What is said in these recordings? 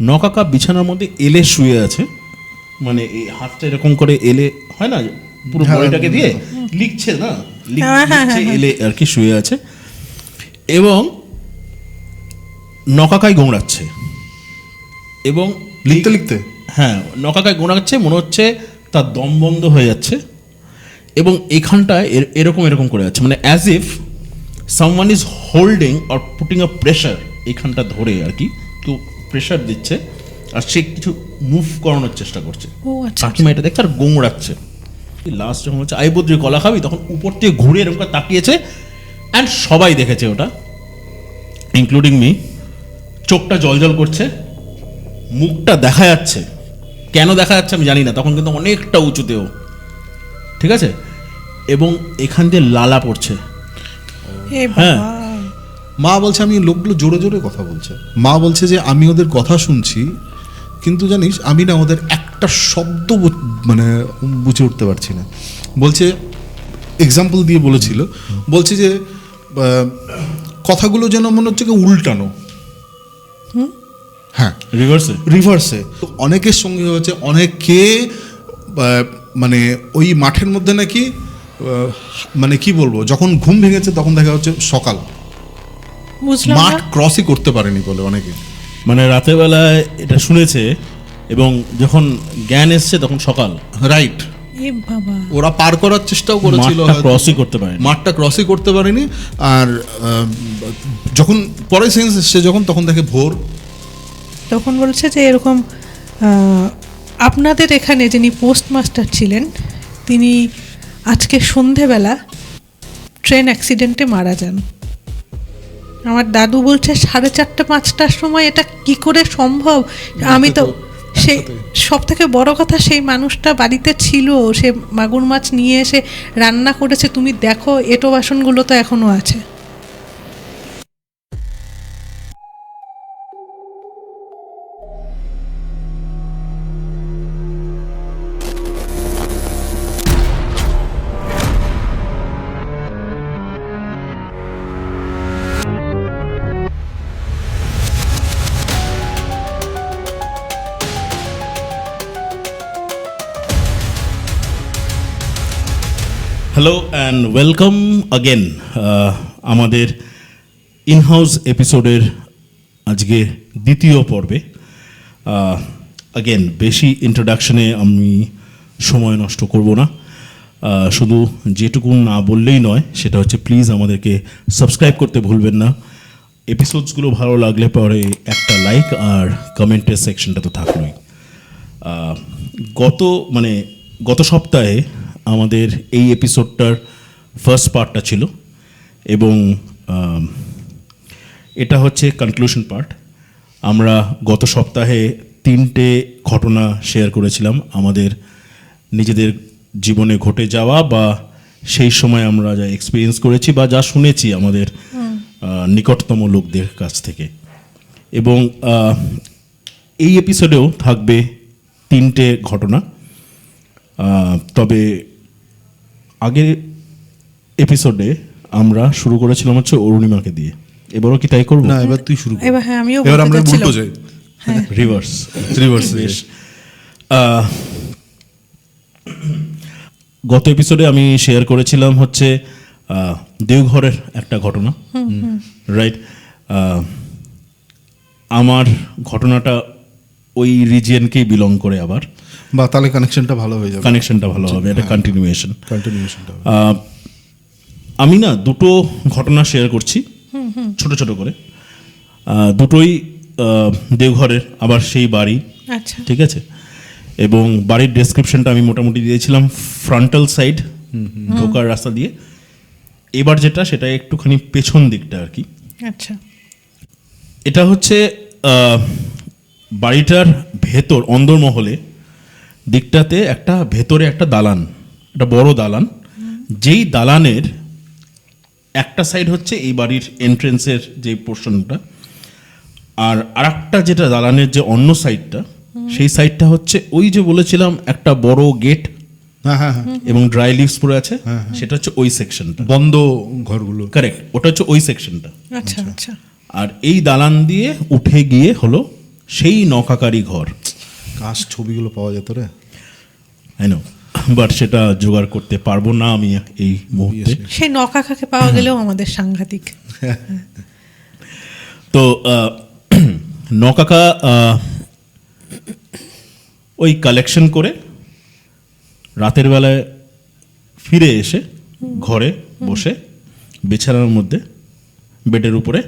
নকাকা বিছানার মধ্যে এলে শুয়ে আছে, মানে এই হাতটা এরকম করে এলে হয় না পুরো বডিটাকে দিয়ে লিখছে না, লিখছে এলে আর কি শুয়ে আছে, এবং নকাকায় গোংড়াচ্ছে, এবং লিখতে লিখতে হ্যাঁ নকাকায় গোংড়াচ্ছে, মনে হচ্ছে তার দম বন্ধ হয়ে যাচ্ছে, এবং এখানটায় এরকম এরকম করে যাচ্ছে, মানে as if someone is holding or putting a pressure, এখানটা ধরে আর কি কেউ প্রেশার দিচ্ছে, আর সে কিছু মুভ করানোর চেষ্টা করছে। কাকিমা এটা দেখছে আর গোংড়াচ্ছে। লাস্ট যখন হচ্ছে আই বদ্রি কলা খাবি, তখন উপর থেকে ঘুরে এরকম করে তাকিয়েছে, অ্যান্ড সবাই দেখেছে ওটা, ইনক্লুডিং মি। চোখটা জলজল করছে, মুখটা দেখা যাচ্ছে, কেন দেখা যাচ্ছে আমি জানি না, তখন কিন্তু অনেকটা উঁচুতেও, ঠিক আছে, এবং এখান দিয়ে লালা পড়ছে। হ্যাঁ, মা বলছে আমি লোকগুলো জোরে জোরে কথা বলছে, মা বলছে যে আমি ওদের কথা শুনছি, কিন্তু জানিস আমি না ওদের একটা শব্দ মানে বুঝে উঠতে পারছি না। বলছে এক্সাম্পল দিয়ে বলেছিল, বলছে যে কথাগুলো যেন মনে হচ্ছে কি উল্টানো, হ্যাঁ রিভার্সে। অনেকের সঙ্গে হয়েছে, অনেকে মানে ওই মাঠের মধ্যে নাকি মানে কি বলবো, যখন ঘুম ভেঙেছে তখন দেখা হচ্ছে সকাল, মাঠ ক্রসই করতে পারেনি বলে অনেকে, মানে রাতের বেলায় এটা শুনেছে, এবং যখন জ্ঞান এসছে তখন সকাল, রাইট। ওরা পার করার চেষ্টাও করেছিল, মাঠটা ক্রসই করতে পারেনি, আর যখন পরে সেন্স এসছে যখন, তখন দেখে ভোর। তখন বলছে যে এরকম আপনাদের এখানে যিনি পোস্টমাস্টার ছিলেন, তিনি আজকে সন্ধেবেলা ট্রেন অ্যাক্সিডেন্টে মারা যান। আমার দাদু বলছে 4:30-5টার সময় এটা কি করে সম্ভব। আমি তো সেই সব থেকে বড় কথা, সেই মানুষটা বাড়িতে ছিল, সে মাগুর মাছ নিয়ে এসে রান্না করেছে, তুমি দেখো এঁটো বাসনগুলো তো এখনো আছে। হ্যালো অ্যান্ড ওয়েলকাম আগেন আমাদের ইনহাউস এপিসোডের আজকে দ্বিতীয় পর্বে। আগেন বেশি ইন্ট্রোডাকশনে আমি সময় নষ্ট করব না, শুধু যেটুকু না বললেই নয়, সেটা হচ্ছে প্লিজ আমাদেরকে সাবস্ক্রাইব করতে ভুলবেন না। এপিসোডসগুলো ভালো লাগলে পরে একটা লাইক আর কমেন্টের সেকশনটা তো থাকলোই। গত সপ্তাহে আমাদের এই এপিসোডটার ফার্স্ট পার্টটা ছিল, এবং এটা হচ্ছে কনক্লুশন পার্ট। আমরা গত সপ্তাহে 3টে ঘটনা শেয়ার করেছিলাম, আমাদের নিজেদের জীবনে ঘটে যাওয়া বা সেই সময় আমরা যা এক্সপিরিয়েন্স করেছি বা যা শুনেছি আমাদের নিকটতম লোকদের কাছ থেকে। এবং এই এপিসোডেও থাকবে 3টে ঘটনা, তবে আগের এপিসোডে আমরা শুরু করেছিলাম হচ্ছে অরুণিমাকে দিয়ে, এবারও কি তাই করবো? না, এবার তুই শুরু কর। এবার হ্যাঁ, আমিও এবার আমরা উল্টো যাই, রিভার্স। বেশ। গত এপিসোডে আমি শেয়ার করেছিলাম হচ্ছে দেওঘরের একটা ঘটনা, রাইট? আমার ঘটনাটা ওই রিজিয়নকেই বিলং করে আবার, বা তাহলে কানেকশনটা ভালো হয়ে যাবে, কানেকশনটা ভালো হবে, এটা কন্টিনিউয়েশনটা। আমি না দুটো ঘটনা শেয়ার করছি ছোট ছোট করে, দুটোই দেওঘরের, আবার সেই বাড়ি, ঠিক আছে? এবং বাড়ির ডেসক্রিপশনটা আমি মোটামুটি দিয়েছিলাম ফ্রন্টাল সাইড ঢোকার রাস্তা দিয়ে। এবার যেটা, সেটা একটুখানি পেছন দিকটা আর কি। আচ্ছা, এটা হচ্ছে বাড়িটার ভেতর অন্দরমহলে দিকটাতে একটা ভেতরে একটা দালান, একটা বড় দালান, যেই দালানের একটা সাইড হচ্ছে এই বাড়ির এন্ট্রেন্সের যে পোর্শনটা, আর আরেকটা যেটা দালানের যে অন্য সাইডটা, সেই সাইডটা হচ্ছে ওই যে বলেছিলাম একটা বড় গেট এবং ড্রাই লিভস পড়ে আছে, সেটা হচ্ছে ওই সেকশনটা, বন্ধ ঘরগুলো। কারেক্ট, ওটা হচ্ছে ওই সেকশনটা। আচ্ছা আচ্ছা। আর এই দালান দিয়ে উঠে গিয়ে হলো সেই নকাকারই ঘর। কাশ ছবিগুলো পাওয়া যেত রে। আই নো, বাট সেটা জোগাড় করতে পারবো না আমি এই মুহূর্তে। সেই নকাকাকে পাওয়া গেলেও আমাদের সাংঘাতিক। তো নকাকা ওই কালেকশন করে রাতের বেলায় ফিরে এসে ঘরে বসে বিছানার মধ্যে বেডের উপরে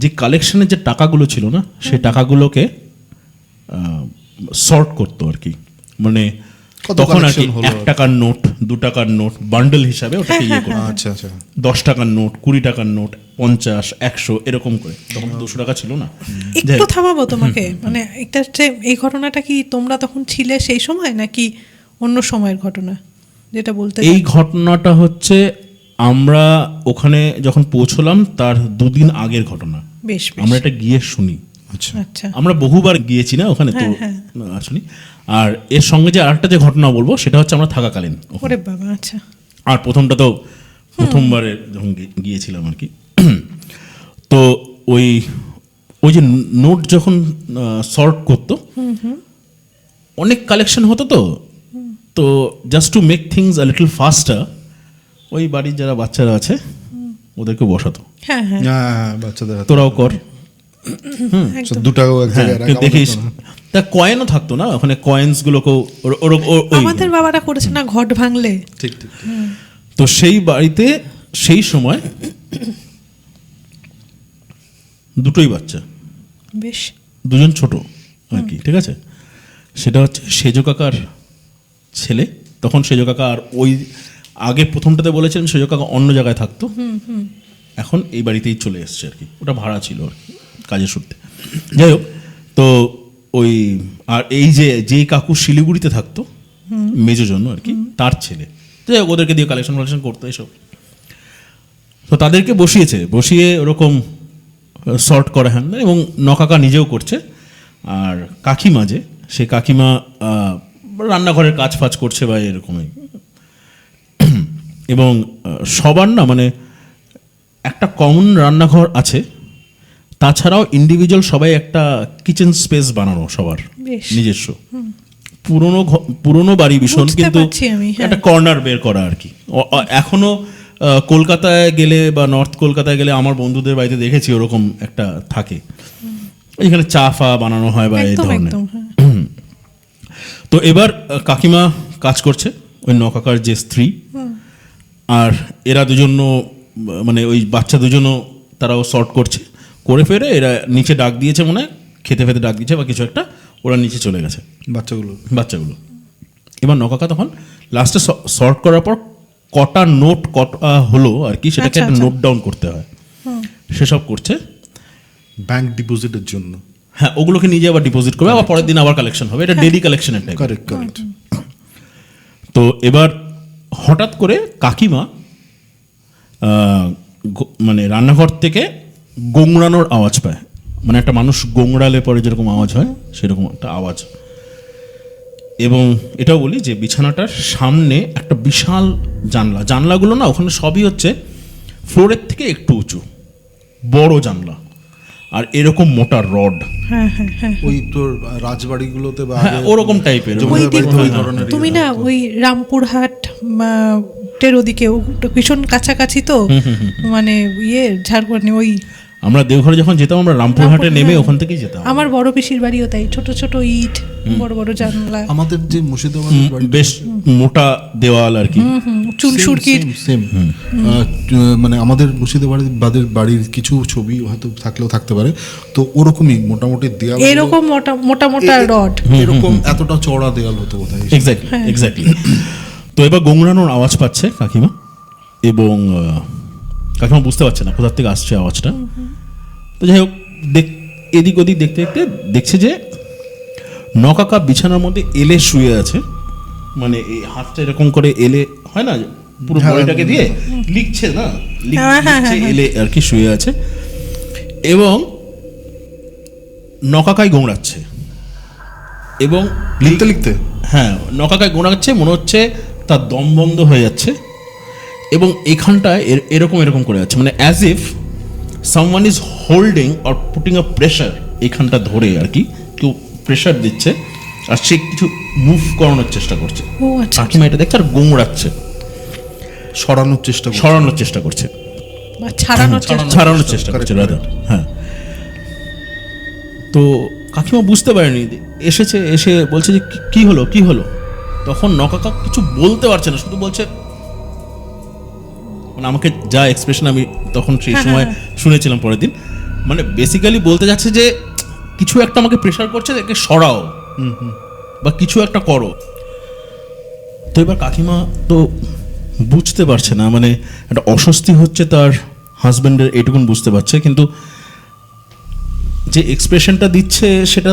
যে কালেকশনের যে টাকাগুলো ছিল না, সেই টাকাগুলোকে সর্ট করতো আর কি। মানে কত তখন আর কি collection হলো? 1 টাকার নোট, 2 টাকার নোট বান্ডেল হিসাবে ওটাকে ইয়ে করতো। আচ্ছা আচ্ছা। 10 টাকার নোট, 20 টাকার নোট, 50, 100 এরকম করে। তখন 200 টাকা ছিল না। একটু থামাবো তোমাকে, মানে এটা হচ্ছে এই ঘটনাটা কি তোমরা তখন ছিলে সেই সময় নাকি অন্য সময়ের ঘটনা যেটা বলতে? এই ঘটনাটা হচ্ছে আমরা ওখানে যখন পৌঁছলাম তার 2 দিন আগের ঘটনা। বেশ বেশ। আমরা এটা গিয়ে শুনি। আচ্ছা আচ্ছা আমরা বহুবার গিয়েছি না ওখানে, তো শুনি। আর এর সঙ্গে যে আরেকটা যে ঘটনা বলবো সেটা হচ্ছে আমরা থাকাকালীন ওখানে। ওরে বাবা, আচ্ছা। আর প্রথমটা তো প্রথমবারে যখন গিয়েছিলাম আর কি। তো ওই ওই যে নোট যখন সর্ট করতো, অনেক কালেকশন হতো, তো just to make things a little ফাস্টার ওই বাড়ির যারা বাচ্চারা আছে ওদেরকে বসাতো, হ্যাঁ হ্যাঁ হ্যাঁ, বাচ্চাদের হাতে। তোরাও কর। একদম। 2 টাকাও এক হ্যাঁ, জায়গায় রাখা দেখিস হতো না। তা কয়েনও থাকতো না ওখানে, কয়েন্স গুলোকেও আমাদের বাবারা করেছে না ঘট ভাঙলে। ঠিক ঠিক। তো সেই বাড়িতে সেই সময় দুটোই বাচ্চা, বেশ। 2জন ছোট আর কি, ঠিক আছে। সেটা হচ্ছে সেজো কাকার ছেলে। তখন সেজো কাকা আর ওই আগে প্রথমটাতে বলেছিলেন সেজো কাকা অন্য জায়গায় থাকতো, এখন এই বাড়িতেই চলে এসছে আর কি। ওটা ভাড়া ছিল আর কি কাজের সূত্রে। যাই হোক, তো ওই আর এই যে কাকু শিলিগুড়িতে থাকতো মেজো জন্য আর কি, তার ছেলে। যাই হোক, ওদেরকে দিয়ে কালেকশন করতো এসব। তো তাদেরকে বসিয়ে ওরকম সর্ট করা হ্যান, এবং নকাকা নিজেও করছে। আর কাকিমা সেই কাকিমা রান্নাঘরের কাজ ফাজ করছে বা এরকমই। এবং সবার না মানে একটা কমন রান্নাঘর আছে, তাছাড়াও ইন্ডিভিজুয়াল সবাই একটা কিচেন স্পেস বানানো সবার বেশ। নিজস্ব। পুরনো বাড়ি ভীষণ, বুঝতে কিন্তু পারছি আমি, হ্যাঁ। একটা কর্নার বের করা আর কি। এখনো কলকাতায় গেলে বা নর্থ কলকাতায় গেলে আমার বন্ধুদের বাড়িতে দেখেছি ওরকম একটা থাকে, এখানে চা ফা বানানো হয় বা এই একদম ধরনের। একদম, হ্যাঁ। তো এবার কাকিমা কাজ করছে, ওই নকাকার যে স্ত্রী, আর এরা দুজনও মানে ওই বাচ্চা দুজনও তারাও সর্ট করছে। করে ফেরে এরা নিচে ডাক দিয়েছে, মনে হয় খেতে ডাক দিয়েছে বা কিছু একটা, ওরা নিচে চলে গেছে বাচ্চাগুলো। এবার নকাকা তখন লাস্টে সর্ট করার পর কটা নোট কটা হলো আর কি, সেটাকে একটা নোট ডাউন করতে হয়, সেসব করছে ব্যাংক ডিপোজিটের জন্য। হ্যাঁ, ওগুলোকে নিজে আবার ডিপোজিট করবে, আবার পরের দিন আবার কালেকশন হবে। এটা ডেইলি কালেকশনের টাইপ। Correct correct. তো এবার হঠাৎ করে কাকিমা মানে রান্নাঘর থেকে গোংড়ানোর আওয়াজ পায়। মানে একটা মানুষ গোংড়ালে পরে যেরকম আওয়াজ হয় সেরকম একটা আওয়াজ। এবং এটাও বলি যে বিছানাটার সামনে একটা বিশাল জানলাগুলো না ওখানে সবই হচ্ছে ফ্লোরের থেকে একটু উঁচু, বড় জানলা, আর এরকম মোটা রড। হ্যাঁ হ্যাঁ হ্যাঁ। ওই তোর রাজবাড়িগুলোতে বা হ্যাঁ, ওরকম টাইপের ওই জমিদার বাড়িতে দেখো, ওই ধরনের তুমি না ওই রামপুরহাট টের ওদিকে ওটা ভীষণ কাছাকাছি তো, মানে ঝাড়খণ্ডে ওই আমরা দেওঘরে যখন যেতাম আমরা রামপুরহাটে নেমে ওখান থেকেই যেতাম। আমার বড় পিসির বাড়িও তাই, ছোট ছোট ইট, বড় বড় জানলা, আমাদের যে মুর্শিদাবাদের বাড়ি বেশ মোটা দেওয়াল আর কি। চুন সুরকির। সেম মানে আমাদের মুর্শিদাবাদের বাড়ির কিছু ছবি হয়তো থাকলেও থাকতে পারে, তো ওরকমই মোটামুটি দেয়াল, এরকম মোটা মোটা রড, এরকম এতটা চওড়া দেয়াল হতো বোধহয়। এক্স্যাক্টলি। তো এবার গোংড়ানোর আওয়াজ পাচ্ছে কাকিমা, এবং কাকিমা বুঝতে পারছে না কোথা থেকে আসছে আওয়াজটা। তো যাই হোক, এদিক ওদিক দেখতে দেখতে দেখছে যে নকাকা বিছানার মধ্যে এলে শুয়ে আছে। মানে এই হাতটা এরকম করে এলে হয় না, পুরো বডিটাকে দিয়ে লিখছে না, লিখছে এলে আর কি, শুয়ে আছে। এবং নকাকাই গোংড়াচ্ছে, এবং লিখতে হ্যাঁ, নকাকায় গোনাচ্ছে, মনে হচ্ছে তার দম বন্ধ হয়ে যাচ্ছে। এবং এখানটায় এরকম করে যাচ্ছে, মানে as if someone is holding or putting a pressure এখানটা ধরে আর কি, কেউ প্রেশার দিচ্ছে আর সে কিছু মুভ করানোর চেষ্টা করছে। ও আচ্ছা, কাকিমা এটা দেখছে আর গোংড়াচ্ছে, সরানোর চেষ্টা করছে। সরানোর চেষ্টা করছে, বা ছাড়ানোর চেষ্টা। ছাড়ানোর চেষ্টা করছে rather, হ্যাঁ। তো কাকিমা বুঝতে পারেনি, এসে বলছে যে কি হলো কি হলো। তখন নকাকা কিছু বলতে পারছে না, শুধু বলছে, মানে আমাকে যা এক্সপ্রেশন আমি তখন সেই সময় শুনেছিলাম পরের দিন, মানে বেসিক্যালি বলতে যাচ্ছে যে কিছু একটা আমাকে প্রেশার করছে, একে সরাও বা কিছু একটা করো। তো এবার কাকিমা তো বুঝতে পারছে না, মানে একটা অস্বস্তি হচ্ছে তার হাজব্যান্ডের, এটুকুন বুঝতে পারছে, কিন্তু যে এক্সপ্রেশনটা দিচ্ছে সেটা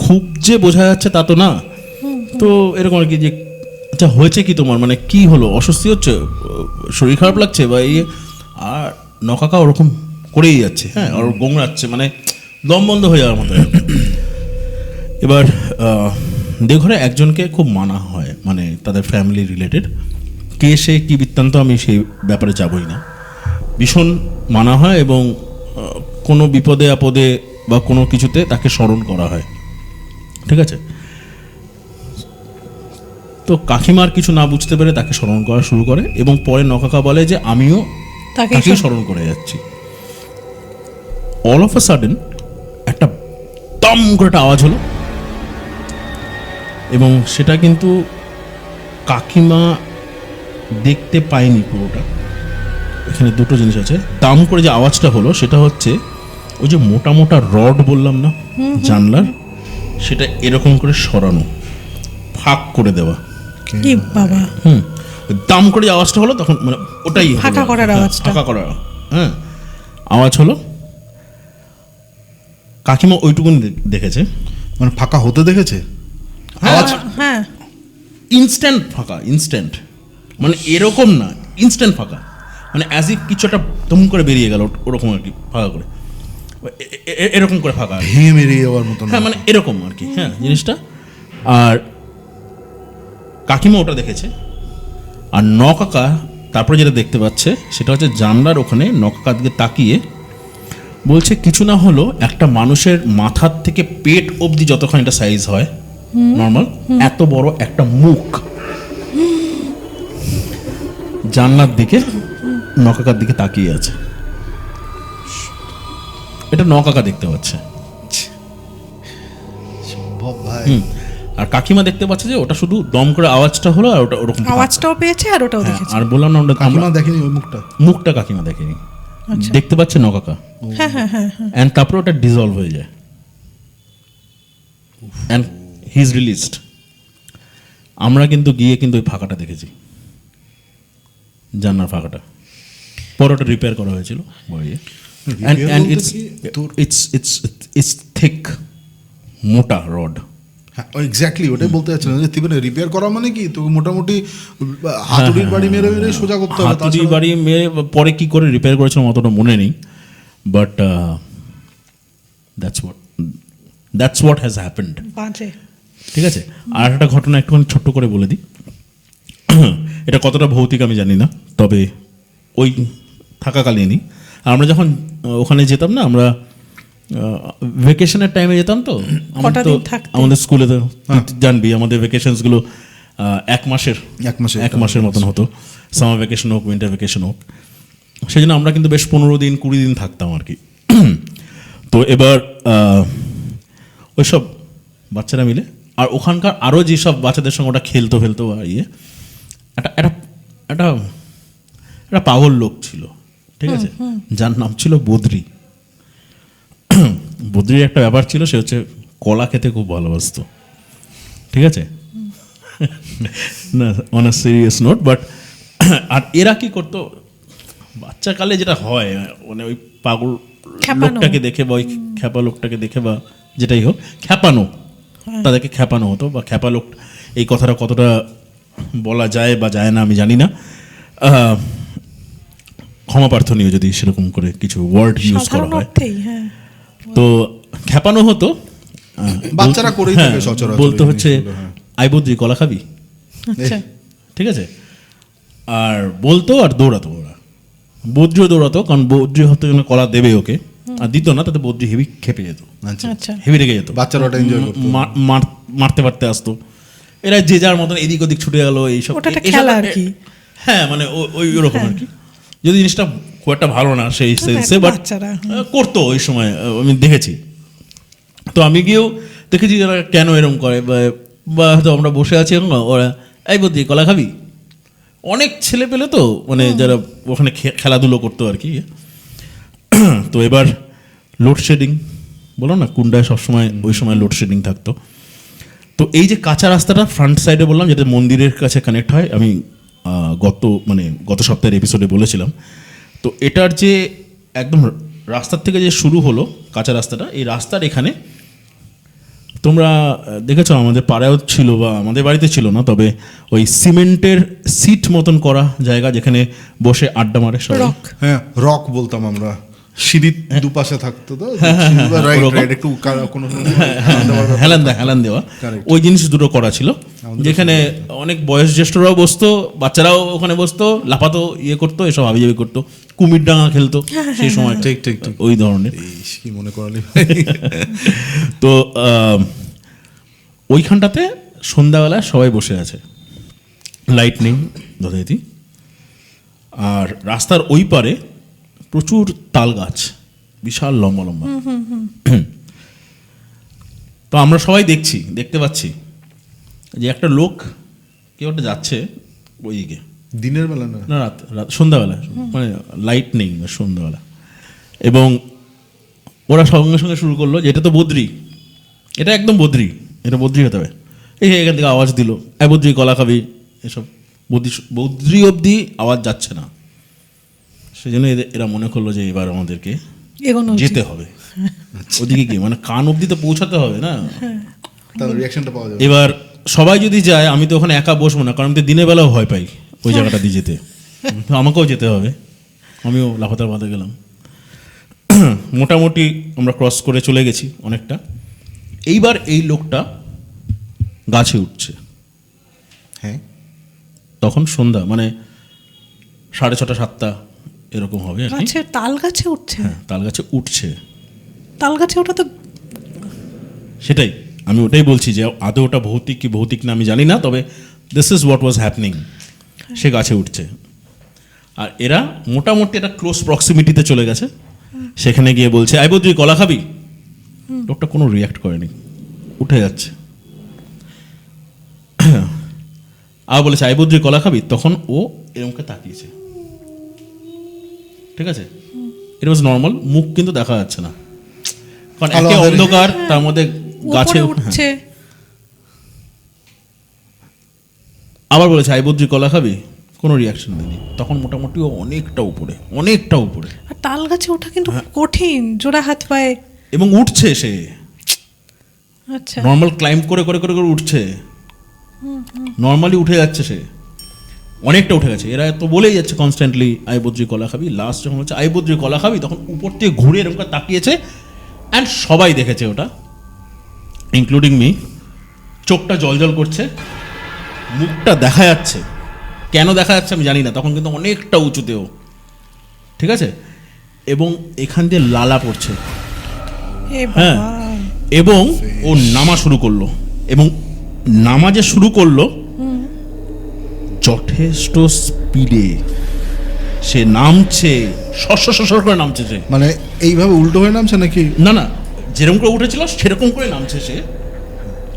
খুব যে বোঝা যাচ্ছে তা তো না। তো এরকম আর কি যে আচ্ছা হয়েছে কি তোমার, মানে কি হলো, অস্বস্তি হচ্ছে, শরীর খারাপ লাগছে বা ইয়ে। আর নকাকা ওরকম করেই যাচ্ছে, হ্যাঁ, আর গোংড়াচ্ছে, মানে দম বন্ধ হয়ে যাওয়ার মতো। এবার দেওঘরে একজনকে খুব মানা হয়, মানে তাদের ফ্যামিলি রিলেটেড, কে সে কী বৃত্তান্ত আমি সেই ব্যাপারে যাবই না, ভীষণ মানা হয় এবং কোনো বিপদে আপদে বা কোনো কিছুতে তাকে স্মরণ করা হয়, ঠিক আছে। তো কাকিমার কিছু না বুঝতে পেরে তাকে স্মরণ করা শুরু করে এবং পরে নকাকা বলে যে আমিও তাকেই স্মরণ করে যাচ্ছি। অল অফ আ সাডেন একটা দম করে একটা আওয়াজ হলো এবং সেটা কিন্তু কাকিমা দেখতে পায়নি পুরোটা। এখানে দুটো জিনিস আছে। দাম করে যে আওয়াজটা হলো সেটা হচ্ছে ওই যে মোটা মোটা রড বললাম না জানলার, সেটা এরকম করে সরানো, ফাঁক করে দেওয়া। কি বাবা, দাম করে যে আওয়াজটা হলো তখন মানে ওটাই ফাঁকা করার আওয়াজটা, ফাঁকা করার, হ্যাঁ, আওয়াজ হলো। কাকিমা ওইটুকুন দেখেছে, মানে ফাঁকা হতে দেখেছে। আওয়াজ হ্যাঁ, ইনস্ট্যান্ট ফাঁকা, ইনস্ট্যান্ট, মানে এরকম না, ইনস্ট্যান্ট ফাঁকা, মানে অ্যাজ ইফ কিছু একটা দম করে বেরিয়ে গেল ওরকম আর কি, ফাঁকা করে এরকম করে ফাঁকা, ভেঙে বেরিয়ে যাওয়ার মতো। হ্যাঁ, মানে এরকম আর কি, হ্যাঁ জিনিসটা। আর কাকিমা ওটা দেখেছে। আর নকাকা তারপরে যেটা দেখতে পাচ্ছে সেটা হচ্ছে জানলার ওখানে নকাকার দিকে তাকিয়ে বলছে কিছু না হলো একটা মানুষের মাথার থেকে পেট অবধি যতখানিটা সাইজ হয় নর্মাল, এত বড় একটা মুখ জানলার দিকে নকাকার দিকে তাকিয়ে আছে। এটা নকাকা দেখতে পাচ্ছে। ভাই, আর কাকিমা দেখতে পাচ্ছে যে ওটা শুধু দম করে আওয়াজটা হলো আর ওটা ওরকম আওয়াজটাও পেয়েছে আর ওটাও দেখেছে। আর বললাম না কাকিমা দেখেনি ওই মুখটা, মুখটা কাকিমা দেখেনি, দেখতে পাচ্ছে নকাকা। হ্যাঁ হ্যাঁ হ্যাঁ, অ্যান্ড তারপরে ওটা ডিজলভ হয়ে যায় অ্যান্ড হি ইজ রিলিজড। আমরা কিন্তু গিয়ে কিন্তু ওই ফাঁকাটা দেখেছি, জান্নার ফাঁকাটা, পরে ওটা রিপেয়ার করা হয়েছিল অ্যান্ড ইটস থিক, মোটা রড। হ্যাঁ এক্স্যাক্টলি ওটাই বলতে চাচ্ছিলাম যে তিবেনে রিপেয়ার করা মানে কি, তোকে মোটামুটি হাতুড়ির বাড়ি মেরে মেরে সোজা করতে হবে। হাতুড়ি বাড়ি মেরে পরে কি করে রিপেয়ার করেছিলাম অতটা মনে নেই, but that's what has happened. বাজে, ঠিক আছে। আর একটা ঘটনা একটুখানি ছোট্ট করে বলে দিই, এটা কতটা ভৌতিক আমি জানি না, তবে ওই থাকাকালীনই আমরা যখন ওখানে যেতাম না, আমরা ভেকেশনের টাইমে যেতাম, তো আমাদের স্কুলে তো জানবি আমাদের ভেকেশনসগুলো এক মাসের মতন হতো, সামার ভেকেশন হোক উইন্টার ভেকেশন হোক, সেই জন্য আমরা কিন্তু বেশ 15 দিন 20 দিন থাকতাম আর কি। তো এবার ওইসব বাচ্চারা মিলে আর ওখানকার আরও যেসব বাচ্চাদের সঙ্গে ওটা খেলতো আর ইয়ে, একটা পাগল লোক ছিল, ঠিক আছে, যার নাম ছিল বদ্রি। বদ্রির একটা ব্যাপার ছিল, সে হচ্ছে কলা খেতে খুব ভালোবাসতো, ঠিক আছে, না on a serious note. But আর এরা কি করতো বাচ্চাকালে যেটা হয়, মানে ওই পাগল লোকটাকে দেখে বা ওই খ্যাপা লোকটাকে দেখে বা যেটাই হোক, খ্যাপানো, তাদেরকে খ্যাপানো হতো বা খ্যাপা লোক, এই কথাটা কতটা বলা যায় বা যায় না আমি জানি না, ক্ষমা প্রার্থনীয় যদি সেরকম করে কিছু ওয়ার্ড ইউজ করা হয়। তো খ্যাপানো হতো, বাচ্চারা করেই থাকে সচরাচর, বলতে হচ্ছে আই বদ্রি কলা খাবি, ঠিক আছে, আর বলতো আর দৌড়াতো ওরা, বদ্রিও দৌড়াতো, কারণ বদ্রি হতে কলা দেবে ওকে, আর দিত না, তাতে বদ্রি হেভি খেপে যেত, আচ্ছা আচ্ছা হেভি রেগে যেত, বাচ্চারা ওটা এনজয় করতো। মারতে পারতে আসতো। এরা যে যার মতন এদিক ওদিক ছুটে গেল, এইসব ওটা একটা এসব- খেলা আর কি। হ্যাঁ মানে ওই ওরকম আর কি। যদি জিনিসটা খুব একটা ভালো না সেই সেন্সে, বাট বাচ্চারা, করতো ওই সময়, আমি দেখেছি। তো আমি গিয়েও দেখেছি যারা কেন এরকম করে, বা হয়তো আমরা বসে আছি এখন, ওরা এই বদ্রি কলা খাবি, অনেক ছেলে পেলে তো মানে যারা ওখানে খেলাধুলো করতো আর কি। তো এবার লোডশেডিং, বলো না কুন্ডায় সবসময় ওই সময় লোডশেডিং থাকতো। তো এই যে কাঁচা রাস্তাটা ফ্রন্ট সাইডে বললাম, যেটা মন্দিরের কাছে কানেক্ট হয়, আমি গত সপ্তাহের এপিসোডে বলেছিলাম। তো এটার যে একদম রাস্তার থেকে যে শুরু হলো কাঁচা রাস্তাটা, এই রাস্তার এখানে তোমরা দেখেছো, আমাদের পাড়ায়ও ছিল বা আমাদের বাড়িতে ছিল না, তবে ওই সিমেন্টের সিট মতন করা জায়গা যেখানে বসে আড্ডা মারে সবাই। রক হ্যাঁ, রক বলতাম আমরা। সিঁড়ির দুপাশে থাকতো তো, রাইট ওরকম। রাইট, একটু কোনো হেলান দেওয়া, Correct. ওই জিনিস দুটো করা ছিল, যেখানে অনেক বয়স জ্যেষ্ঠরাও বসতো, বাচ্চারাও ওখানে বসতো, লাফাতো, ইয়ে করতো, এসব হাবিজাবি করতো, কুমির ডাঙা খেলতো সেই সময়, ঠিক, ঠিক, ঠিক। ওই ধরনের। ইস, কি মনে করালি। তো ওইখানটাতে সন্ধ্যাবেলা সবাই বসে আছে, লাইট নেই যথারীতি, আর রাস্তার ওই পারে প্রচুর তাল গাছ, বিশাল লম্বা লম্বা। তো আমরা সবাই দেখতে পাচ্ছি যে একটা লোক কেউ একটা যাচ্ছে ওই দিকে, দিনের বেলা না? না রাত সন্ধ্যাবেলা, মানে লাইট নেই সন্ধ্যাবেলা, এবং ওরা সঙ্গে সঙ্গে শুরু করলো যে এটা তো বদ্রি, এটা একদম বদ্রি, এটা বদ্রি হতে হবে। এই এখান থেকে আওয়াজ দিল, বদ্রি কলা খাবি, এসব বদ্রি অবধি আওয়াজ যাচ্ছে না, সেই জন্য এরা মনে করলো যে এবার আমাদেরকে এগোনো যেতে হবে ওদিকে গিয়ে, মানে কান অবধি তো পৌঁছাতে হবে না। তার রিঅ্যাকশনটা পাওয়া যাবে। এবার সবাই যদি যায়, আমি তো ওখানে একা বসবো না, কারণ আমি তো দিনের বেলাও ভয় পাই ওই জায়গাটা দিয়ে যেতে, তো আমাকেও যেতে হবে। আমিও লাফাতে লাফাতে গেলাম। মোটামুটি আমরা ক্রস করে চলে গেছি অনেকটা। এইবার এই লোকটা গাছে উঠছে, হ্যাঁ, তখন সন্ধ্যা, মানে 6:30 7টা এরকম হবে আর কি। গাছে, তাল গাছে উঠছে? হ্যাঁ, তাল গাছে উঠছে। তাল গাছে ওটা তো সেটাই আমি ওটাই বলছি যে আদৌ ওটা ভৌতিক কি ভৌতিক না আমি জানি না, তবে this is what was happening. সে গাছে উঠছে, আর এরা মোটামুটি একটা ক্লোজ প্রক্সিমিটিতে চলে গেছে। সেখানে গিয়ে বলছে আই বদ্রি কলা খাবি, লোকটা কোনো রিয়াক্ট করেনি, উঠে যাচ্ছে। আর বলেছে আই বদ্রি কলা খাবি, তখন ও এরকমকে তাকিয়েছে, ঠিক আছে, ইট ওয়াজ নর্মাল, মুখ কিন্তু দেখা যাচ্ছে না, কারণ একে অন্ধকার, তার মধ্যে গাছে উপরে উঠছে। আবার বলেছে আই বদ্রি কলা খাবি, কোনো রিয়াকশন নেই। তখন মোটামুটি ও অনেকটা উপরে। আর তাল গাছে ওঠা কিন্তু কঠিন, জোড়া হাত পায়ে। এবং উঠছে সে, আচ্ছা, নর্মাল ক্লাইম্ব করে করে করে করে উঠছে, নর্মালি উঠে যাচ্ছে সে, অনেকটা উঠে গেছে। এরা তো বলেই যাচ্ছে কনস্ট্যান্টলি আই বদ্রি কলা খাবি। লাস্ট যখন হচ্ছে আই বদ্রি কলা খাবি, তখন উপর থেকে ঘুরে এরকম করে তাকিয়েছে, অ্যান্ড সবাই দেখেছে ওটা, ইনক্লুডিং মি। চোখটা জল করছে, মুখটা দেখা যাচ্ছে, কেন দেখা যাচ্ছে আমি জানি না, তখন কিন্তু অনেকটা উঁচুতেও, ঠিক আছে, এবং এখান দিয়ে লালা পড়ছে, এ হ্যাঁ, বাবা, এবং ও নামা শুরু করলো, এবং নামা যে শুরু করলো যথেষ্ট স্পিডে সে নামছে, সর করে নামছে সে, মানে এইভাবে উল্টো হয়ে নামছে নাকি? না যেরকম করে উঠেছিল সেরকম করে নামছে সে,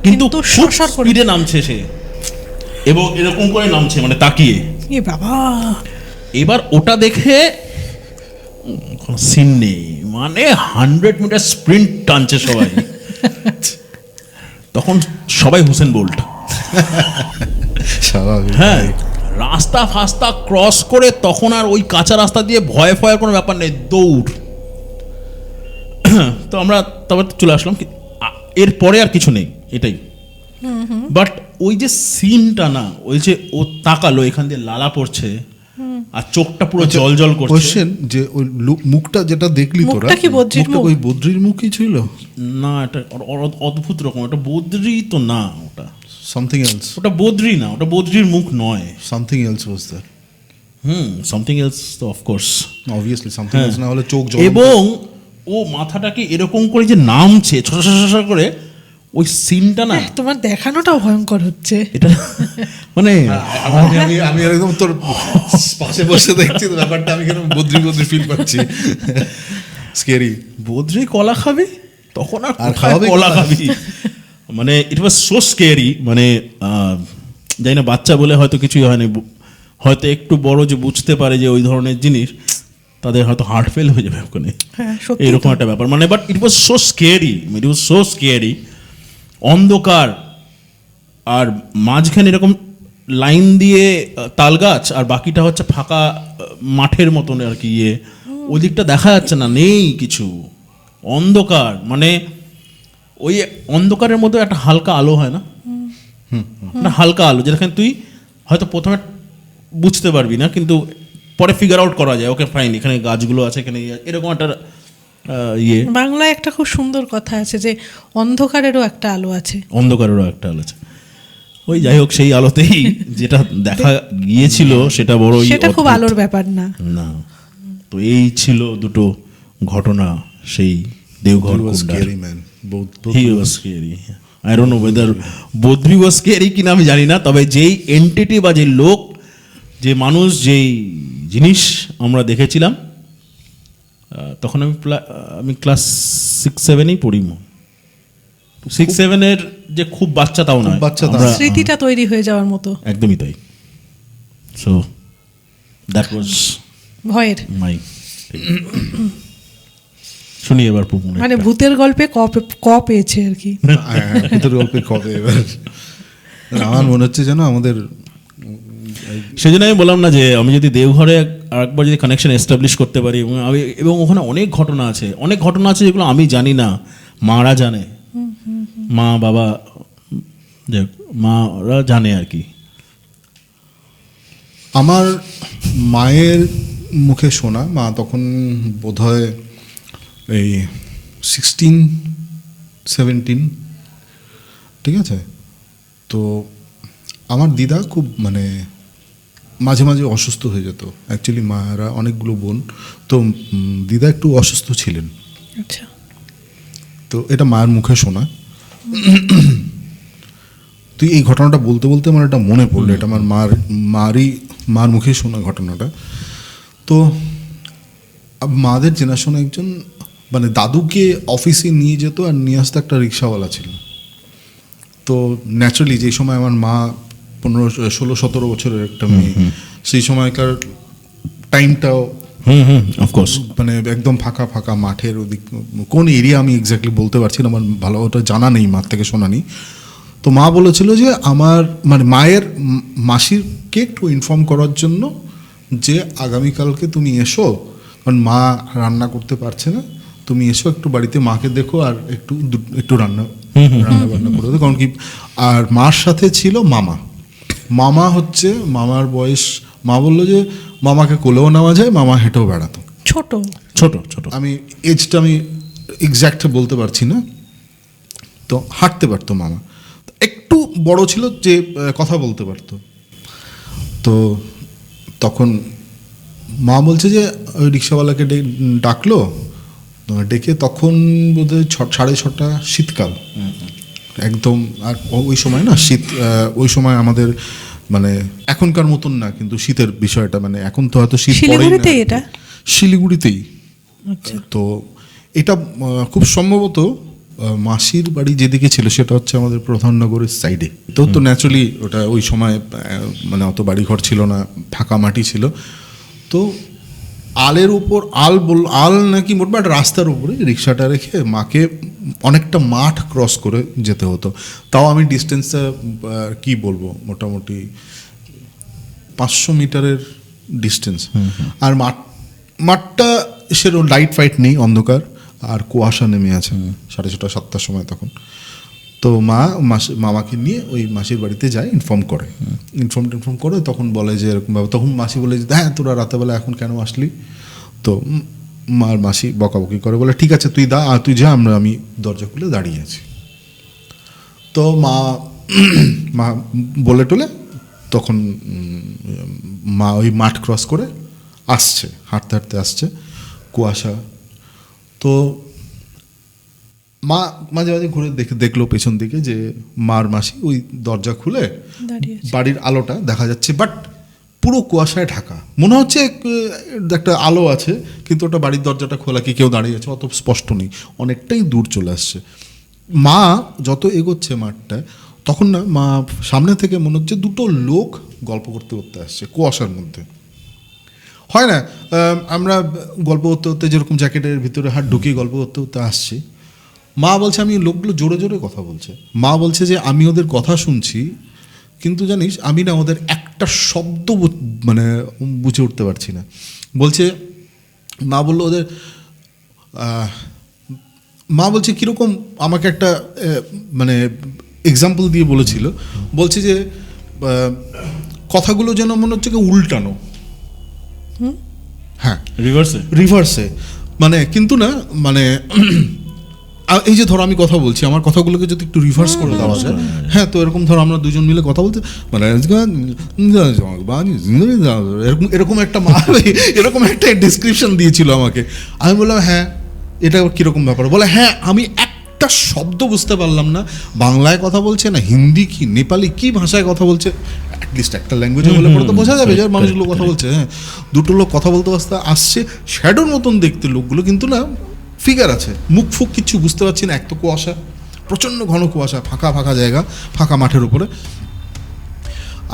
কিন্তু কিন্তু খুব সরসর করে। স্পিডে নামছে সে, এবং এরকম করে নামছে, মানে তাকিয়ে। এ বাবা, এবার ওটা দেখে কোনো সিন নেই, মানে 100 মিটার স্প্রিন্ট টানছে সবাই। তখন সবাই হুসেন বোল্ট, স্বাভাবিক। হ্যাঁ, রাস্তা ফাস্তা ক্রস করে তখন আর ওই কাঁচা রাস্তা দিয়ে ভয় ফয়ের কোনো ব্যাপার নেই, দৌড়। তো আমরা তবে চলে আসলাম, এরপরে আর কিছু নেই, এটাই। বাট ওই যে সিনটা না, ওই যে ও তাকালো, এখান দিয়ে লালা পড়ছে, আর চোখটা পুরো জল করছে। কোশ্চেন, যে ওই মুখটা যেটা দেখলি তোরা, মুখটা কি বদ্রির মুখটা মুখ? ওই বদ্রির মুখই ছিল? না, এটা অদ্ভুত রকম, ওটা বদ্রি তো না, ওটা সামথিং এলস, ওটা বদ্রি না, ওটা বদ্রির মুখ নয়। Something else was that. Something else তো অফকোর্স, অবভিয়াসলি সামথিং এলস না হলে চোখ জল। এবং ও মাথাটাকে এরকম করে যে নামছে ছটা করে, ওই সিনটা না, তোমার দেখানোটাও ভয়ঙ্কর হচ্ছে। এটা মানে আমি একদম তোর পাশে বসে দেখছি তো ব্যাপারটা, আমি কেন বদ্রি বদ্রি ফিল পাচ্ছি, স্কেরি। বদ্রি কলা খাবি তখন আর কোথায় খাওয়াবে কলা কলা? খাবি, মানে ইট ওয়াজ সো স্কেরি। মানে জানি না, বাচ্চা বলে হয়তো কিছুই হয়নি, হয়তো একটু বড় যে বুঝতে পারে যে ওই ধরনের জিনিস, তাদের হয়তো হার্ট ফেল হয়ে যাবে ওখানে, হ্যাঁ, সত্যি এইরকম একটা ব্যাপার। মানে but it was so scary, it was so scary. অন্ধকার, আর মাঝখানে এরকম লাইন দিয়ে তাল গাছ, আর বাকিটা হচ্ছে ফাঁকা মাঠের মতন আর কি, ওই দিকটা দেখা যাচ্ছে না, নেই কিছু, অন্ধকার। মানে ওই অন্ধকারের মধ্যে একটা হালকা আলো হয় না, একটা হালকা আলো, যেখানে তুই হয়তো প্রথমে বুঝতে পারবি না, কিন্তু পরে ফিগার আউট করা যায়, ওকে ফাইন এখানে গাছগুলো আছে, এখানে এরকম একটা বাংলায় একটা খুব সুন্দর কথা আছে যে অন্ধকারেরও একটা আলো আছে। অন্ধকারেরও একটা আলো আছে। ওই যাই হোক, সেই আলোতেই যেটা দেখা গিয়েছিল সেটা বড়ই সেটা খুব অদ্ভুত। আলোর ব্যাপার না। না, তো এই ছিল দুটো ঘটনা সেই দেওঘর কুন্ডার। Scary man, He was scary. I don't know whether Badri was scary কিনা আমি জানি না, তবে যেই এন্টিটি বা যে লোক, যে মানুষ, যেই জিনিস আমরা দেখেছিলাম, তখন আমি ক্লাস 6-7-এই পড়ি। 6-7-এর যে খুব বাচ্চা তাও নয়, বাচ্চা তাও। আমরা- স্মৃতিটা তৈরি হয়ে যাওয়ার মতো। একদমই তাই। সো দ্যাট ওয়াজ ভয়ের, মাই। শুনি এবার পুপুনের মানে একটা। ভূতের গল্পে ক পেয়েছে আর কি। ভূতের গল্পে কবে এবার? আমার মনে হচ্ছে যেন আমাদের সেই জন্য আমি বললাম না যে আমি যদি দেওঘরে আরেকবার যদি কানেকশন এস্টাবলিশ করতে পারি, এবং ওখানে অনেক ঘটনা আছে, অনেক ঘটনা আছে যেগুলো আমি জানি না, মারা জানে, মা বাবা, মারা জানে আর কি। আমার মায়ের মুখে শোনা, মা তখন বোধহয় এই 16-17, ঠিক আছে? তো আমার দিদা খুব মানে মাঝে মাঝে অসুস্থ হয়ে যেত। অ্যাকচুয়ালি মায়েরা অনেকগুলো বোন, তো দিদা একটু অসুস্থ ছিলেন। আচ্ছা, তো এটা মায়ের মুখে শোনা। তুই এই ঘটনাটা বলতে বলতে আমার এটা মনে পড়লো, এটা আমার মার মুখে শোনা ঘটনাটা। তো মাদের চেনাশোনা একজন, মানে দাদুকে অফিসে নিয়ে যেত আর নিয়ে আসতে একটা রিক্সাওয়ালা ছিল। তো ন্যাচারালি যেই সময় আমার মা 15-16-17 বছরের একটা মেয়ে, সেই সময়কার টাইমটাও অফকোর্স। মানে একদম ফাঁকা ফাঁকা মাঠের ওদিক, কোন এরিয়া আমি এক্স্যাক্টলি বলতে পারছি না, আমার ভালো ওটা জানা নেই, মার থেকে শোনা নেই। তো মা বলেছিল যে আমার মানে মায়ের মাসিরকে একটু ইনফর্ম করার জন্য যে আগামীকালকে তুমি এসো, কারণ মা রান্না করতে পারছে না, তুমি এসো একটু বাড়িতে, মাকে দেখো আর একটু রান্না বান্না করে দেবো। কারণ কি, আর মার সাথে ছিল মামা হচ্ছে, মামার বয়স, মা বললো যে মামাকে কোলেও নেওয়া যায়, মামা হেঁটেও বেড়াতো। ছোট ছোট ছোট, আমি এজটা আমি এক্স্যাক্ট বলতে পারছি না। তো হাঁটতে পারতো মামা, একটু বড় ছিল যে কথা বলতে পারতো। তো তখন মা বলছে যে ওই রিক্সাওয়ালাকে ডাকলো, ডেকে তখন বোধহয় 6:30 শীতকাল একদম। আর ওই সময় না শীত, ওই সময় আমাদের মানে এখনকার মতন না, কিন্তু শীতের বিষয়টা মানে এখন তো হয়তো শীত পড়েই না। শিলিগুড়িতেই এটা? শিলিগুড়িতেই। আচ্ছা, তো এটা খুব সম্ভবত মাসির বাড়ি যেদিকে ছিল সেটা হচ্ছে আমাদের প্রধাননগরের সাইডে। তো ন্যাচুরালি ওটা ওই সময় মানে অত বাড়িঘর ছিল না, ফাঁকা মাটি ছিল। তো আলের উপর আল নাকি মোটমাট রাস্তার উপরে রিক্সাটা রেখে মাকে অনেকটা মাঠ ক্রস করে যেতে হতো। তাও আমি ডিস্টেন্সটা কি বলবো, মোটামুটি 500 মিটারের ডিস্টেন্স। আর মাঠটা সেরকম লাইট ফাইট নেই, অন্ধকার, আর কুয়াশা নেমে আছে 6:30-7টার সময় তখন। তো মামাকে নিয়ে ওই মাসির বাড়িতে যায়, ইনফর্ম করে তখন বলে যে এরকম ভাবে, তখন মাসি বলে যে হ্যাঁ তোরা রাতেবেলা এখন কেন আসলি? তো মাসি বকাবকি করে, বলে ঠিক আছে তুই যা, আমি দরজা খুলে দাঁড়িয়ে আছি। তো মা বলে টোলে তখন মা ওই মাঠ ক্রস করে আসছে, হাঁটতে হাঁটতে আসছে, কুয়াশা। তো তো মা মাঝে মাঝে ঘুরে দেখলো পেছন দিকে যে মার মাসি ওই দরজা খুলে দাঁড়িয়ে আছে। বাড়ির আলোটা দেখা যাচ্ছে, বাট পুরো কুয়াশায় ঢাকা। মনে হচ্ছে একটা আলো আছে, কিন্তু ওটা বাড়ির দরজাটা খোলা, কি কেউ দাঁড়িয়ে আছে অত স্পষ্ট নেই, অনেকটাই দূর চলে আসছে। মা যত এগোচ্ছে মাঠটায়, তখন না মা সামনে থেকে মনে হচ্ছে দুটো লোক গল্প করতে করতে আসছে কুয়াশার মধ্যে। হয় না আমরা গল্প করতে করতে যেরকম জ্যাকেটের ভিতরে হাত ঢুকিয়ে গল্প করতে করতে আসছি, মা বলছে আমি লোকগুলো জোরে জোরে কথা বলছে। মা বলছে যে আমি ওদের কথা শুনছি, কিন্তু জানিস আমি না ওদের একটা শব্দ মানে বুঝে উঠতে পারছি না। বলছে মা বললো ওদের মা বলছে কীরকম, আমাকে একটা মানে এক্সাম্পল দিয়ে বলেছিল। বলছে যে কথাগুলো যেন মনে হচ্ছে কি উল্টানো, হ্যাঁ রিভার্সে, মানে কিন্তু না মানে এই যে ধরো আমি কথা বলছি, আমার কথাগুলোকে যদি একটু রিভার্স করে দেওয়া যায়, হ্যাঁ, তো এরকম ধরো আমরা দুজন মিলে কথা বলতে মানে এরকম এরকম একটা এরকম একটা ডিসক্রিপশন দিয়েছিল আমাকে। আমি বললাম হ্যাঁ এটা কীরকম ব্যাপার? বলে হ্যাঁ আমি একটা শব্দ বুঝতে পারলাম না, বাংলায় কথা বলছে না হিন্দি কি নেপালি কি ভাষায় কথা বলছে, অ্যাটলিস্ট একটা ল্যাঙ্গুয়েজে বলে পরে তো বোঝা যাবে যে মানুষগুলো কথা বলছে। হ্যাঁ, দুটো লোক কথা বলতে বসতে আসছে, শ্যাডোর মতন দেখতে লোকগুলো, কিন্তু না ফিগার আছে, মুখ ফুক কিচ্ছু বুঝতে পারছি না। এক তো কুয়াশা, প্রচণ্ড ঘন কুয়াশা, ফাঁকা ফাঁকা জায়গা, ফাঁকা মাঠের উপরে।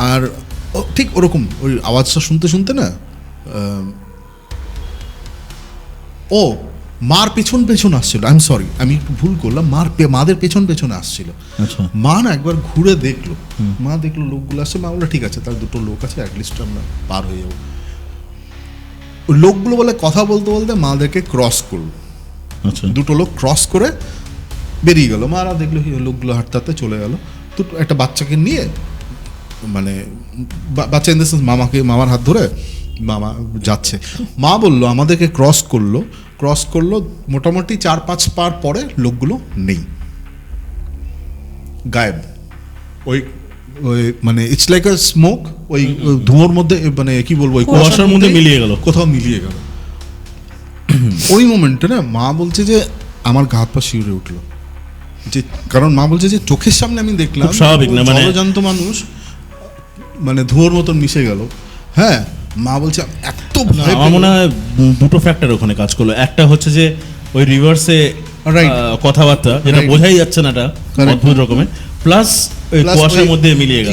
আর ঠিক ওরকম ওই আওয়াজটা শুনতে শুনতে না ও মার পেছন পেছন আসছিল। আই এম সরি, আমি একটু ভুল করলাম, মাদের পেছন পেছনে আসছিল। মা না একবার ঘুরে দেখলো, মা দেখলো লোকগুলো আসছে, মা বললো ঠিক আছে তার দুটো লোক আছে, অ্যাটলিস্ট আমরা পার হয়ে যাবো। ওই লোকগুলো বলে কথা বলতে বলতে মাদেরকে ক্রস করলো, দুটো লোক ক্রস করে বেরিয়ে গেল। মারা দেখলো লোকগুলো হাঁটতে হাঁটতে চলে গেল। দুটো একটা বাচ্চাকে নিয়ে, মানে বাচ্চা ইন দ্য সেন্স মামার হাত ধরে মামা যাচ্ছে। মা বললো আমাদেরকে ক্রস করলো মোটামুটি 4-5 পার পরে লোকগুলো নেই, গায়েব। ওই ওই মানে ইটস লাইক আ স্মোক, ওই ধোঁয়ার মধ্যে, মানে কি বলবো, ওই কুয়াশার মধ্যে মিলিয়ে গেল, কোথাও মিলিয়ে গেল। ওই মোমেন্টে না মা বলছে যে আমার গা হাত পা শিউরে উঠলো, যে কারণ মা বলছে যে চোখের সামনে আমি দেখলাম স্বাভাবিক না, মানে জলজান্ত মানুষ মানে ধোঁয়ার মতন মিশে গেল। হ্যাঁ, মা বলছে এত ভয়। আমার মনে হয় দুটো ফ্যাক্টর ওখানে কাজ করলো। একটা হচ্ছে যে ওই রিভার্সে কথাবার্তা, যেটা বোঝাই যাচ্ছে না, এটা অদ্ভুত রকমের, প্লাস ওই কুয়াশার মধ্যে মিলিয়ে গেল,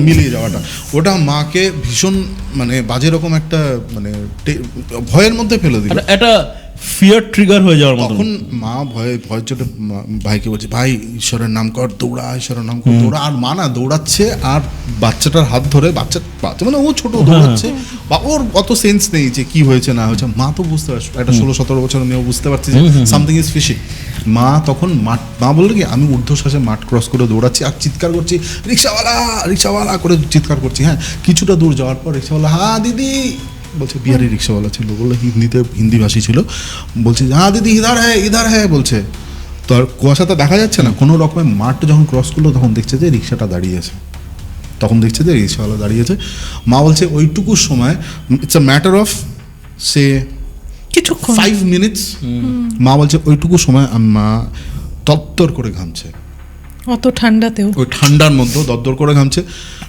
মিলিয়ে যাওয়াটা, ওটা মাকে ভীষণ মানে বাজে রকম একটা মানে ভয়ের মধ্যে ফেলে দিল। এটা ফিয়ার ট্রিগার হয়ে যাওয়ার মতো। তখন মা ভয়ের চোটে ভাইকে বলছে ভাই ঈশ্বরের নাম কর, দৌড়া, ঈশ্বরের নাম কর, দৌড়া। আর মা না দৌড়াচ্ছে, আর বাচ্চাটার হাত ধরে, বাচ্চা মানে ও ছোট দৌড়াচ্ছে, বা ওর অত সেন্স নেই যে কি হয়েছে না হয়েছে। মা তো বুঝতে পারছে, একটা 16-17 বছরের মেয়েও বুঝতে পারছে যে সামথিং ইজ ফিশি। মা তখন মা বললো কি আমি ঊর্ধ্বশ্বাসে মাঠ ক্রস করে দৌড়াচ্ছি আর চিৎকার করছি রিক্সাওয়ালা করে চিৎকার করছি। হ্যাঁ, কিছুটা দূর যাওয়ার পর রিক্সাওয়ালা, হ্যাঁ দিদি বলছে, বিহারি রিক্সাওয়ালা ছিল, বললো হিন্দি ভাষী ছিল, বলছে হ্যাঁ দিদি ইধার হ্যাঁ বলছে। তো আর কুয়াশাটা দেখা যাচ্ছে না, কোনো রকমের মাঠটা যখন ক্রস করলো তখন দেখছে যে রিক্সাটা দাঁড়িয়েছে, রিক্সাওয়ালা দাঁড়িয়েছে। মা বলছে ওইটুকু সময়, ইটস আ ম্যাটার অফ সে কিছুক্ষণ 5 মিনিটস, মা বলছে ওইটুকু সময় মা দরদর করে ঘামছে, অত ঠান্ডাতেও, ওই ঠান্ডার মধ্যে দরদর করে ঘামছে।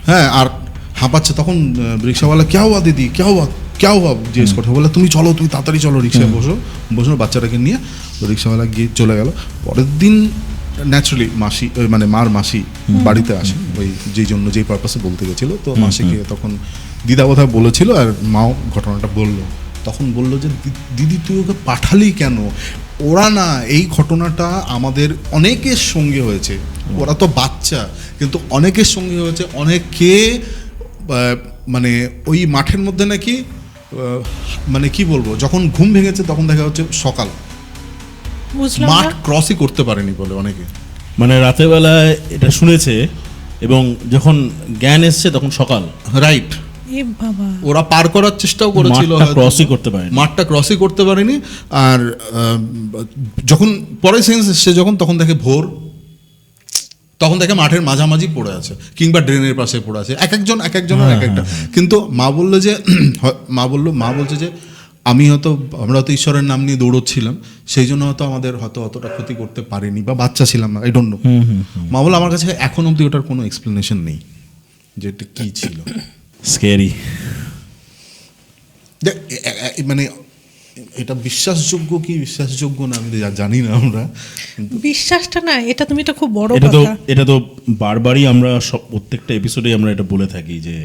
হ্যাঁ, আর হাঁপাচ্ছে। তখন রিক্সাওয়ালা ক্যা হুয়া দিদি, ক্যা হুয়া জিজ্ঞেস করতে, বলে তুমি চলো, তুমি তাড়াতাড়ি চলো, রিক্সায় বসো বাচ্চাটাকে নিয়ে। তো রিক্সাওয়ালা গিয়ে চলে গেল। পরের দিন ন্যাচারালি মাসি, মানে মার মাসি বাড়িতে আসে, ওই যেই পারপাসে বলতে গেছিল। তো মাসিকে তখন দিদা বোধহয় বলেছিল, আর মাও ঘটনাটা বললো। তখন বললো যে দিদি তুই ওকে পাঠালি কেন? ওরা না, এই ঘটনাটা আমাদের অনেকের সঙ্গে হয়েছে, ওরা তো বাচ্চা, কিন্তু অনেকের সঙ্গে হয়েছে। অনেকে মানে ওই মাঠের মধ্যে নাকি মানে কি বলবো, যখন ঘুম ভেঙেছে তখন দেখা হচ্ছে সকাল, মাঠ ক্রসই করতে পারেনি বলে অনেকে, মানে রাতের বেলায় এটা শুনেছে, এবং যখন জ্ঞান এসছে তখন সকাল, রাইট। বাবা, ওরা পার করার চেষ্টাও করেছিল, মাঠটা ক্রসই করতে পারেনি। আর যখন পরে সেন্স এসছে যখন, তখন দেখে ভোর, তখন দেখে মাঠের মাঝামাঝি পড়ে আছে, কিংবা ড্রেনের পাশে পড়ে আছে, এক একজনের এক একটা। কিন্তু মা বললো যে মা বলছে যে আমরা হয়তো ঈশ্বরের নাম নিয়ে দৌড়চ্ছিলাম, সেই জন্য হয়তো আমাদের হয়তো অতটা ক্ষতি করতে পারেনি, বা বাচ্চা ছিলাম না, আই ডোন্ট নো। মা বলে আমার কাছে এখন অবধি ওটার কোনো এক্সপ্লেনেশন নেই যে এটা কী ছিল। স্ক্যারি। মানে এটা বিশ্বাসযোগ্য কি বিশ্বাসযোগ্য না আমি তো জানি না। আমরা বিশ্বাসটা না, এটা তুমি তো খুব বড় এটা তো কথা। এটা তো বারবারই আমরা সব প্রত্যেকটা এপিসোডেই আমরা এটা বলে থাকি যে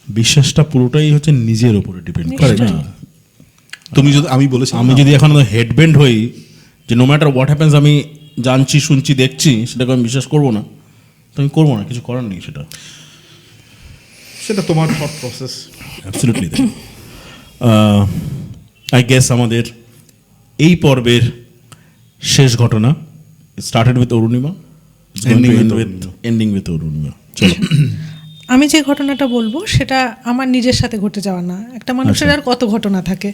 বিশ্বাসটা পুরোটাই হচ্ছে নিজের উপরে ডিপেন্ড করে না। তুমি যদি, আমি বলেছি আমি যদি এখন হেডব্যান্ড হই যে নো ম্যাটার হোয়াট হ্যাপেন্স, আমি জানছি, শুনছি, দেখছি, সেটাকে আমি বিশ্বাস করবো না, তো আমি করবো না, কিছু করার নেই সেটা। সেটা তোমার thought process. Absolutely. I guess আমাদের এই পর্বের শেষ ঘটনা started with Arunima, ending with Arunima. চলো। আমি যে ঘটনাটা বলবো সেটা আমার নিজের সাথে ঘটে যাওয়া না, একটা মানুষের আর কত ঘটনা থাকে।